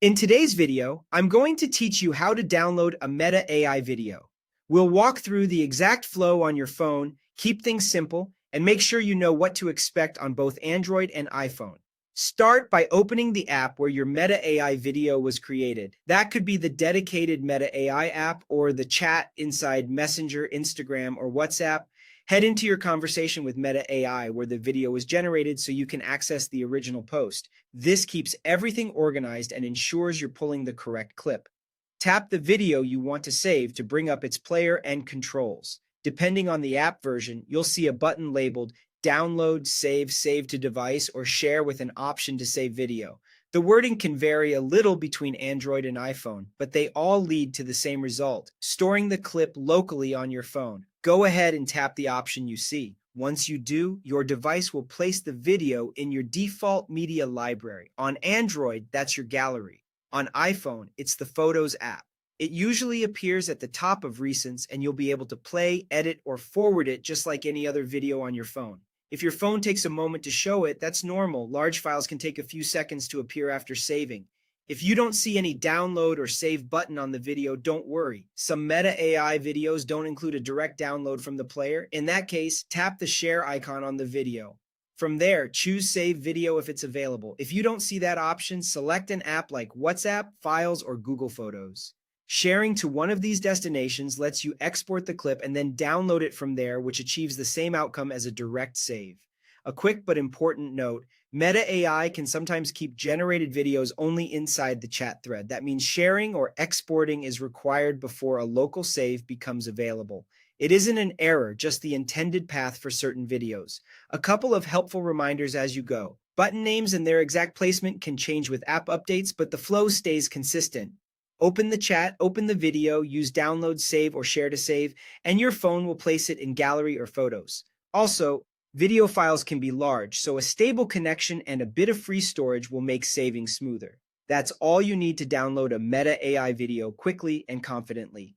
In today's video, I'm going to teach you how to download a Meta AI video. We'll walk through the exact flow on your phone, keep things simple, and make sure you know what to expect on both Android and iPhone. Start by opening the app where your Meta AI video was created. That could be the dedicated Meta AI app or the chat inside Messenger, Instagram, or WhatsApp. Head into your conversation with Meta AI where the video was generated so you can access the original post. This keeps everything organized and ensures you're pulling the correct clip. Tap the video you want to save to bring up its player and controls. Depending on the app version, you'll see a button labeled Download, Save to Device, or Share with an option to save video. The wording can vary a little between Android and iPhone, but they all lead to the same result, storing the clip locally on your phone. Go ahead and tap the option you see. Once you do, your device will place the video in your default media library. On Android, that's your gallery. On iPhone, it's the Photos app. It usually appears at the top of Recents, and you'll be able to play, edit, or forward it just like any other video on your phone. If your phone takes a moment to show it, that's normal. Large files can take a few seconds to appear after saving. If you don't see any download or save button on the video, don't worry. Some Meta AI videos don't include a direct download from the player. In that case, tap the share icon on the video. From there, choose Save Video if it's available. If you don't see that option, select an app like WhatsApp, Files, or Google Photos. Sharing to one of these destinations lets you export the clip and then download it from there, which achieves the same outcome as a direct save. A quick but important note, Meta AI can sometimes keep generated videos only inside the chat thread. That means sharing or exporting is required before a local save becomes available. It isn't an error, just the intended path for certain videos. A couple of helpful reminders as you go. Button names and their exact placement can change with app updates, but the flow stays consistent. Open the chat, open the video, use download, save, or share to save, and your phone will place it in gallery or photos. Also, video files can be large, so a stable connection and a bit of free storage will make saving smoother. That's all you need to download a Meta AI video quickly and confidently.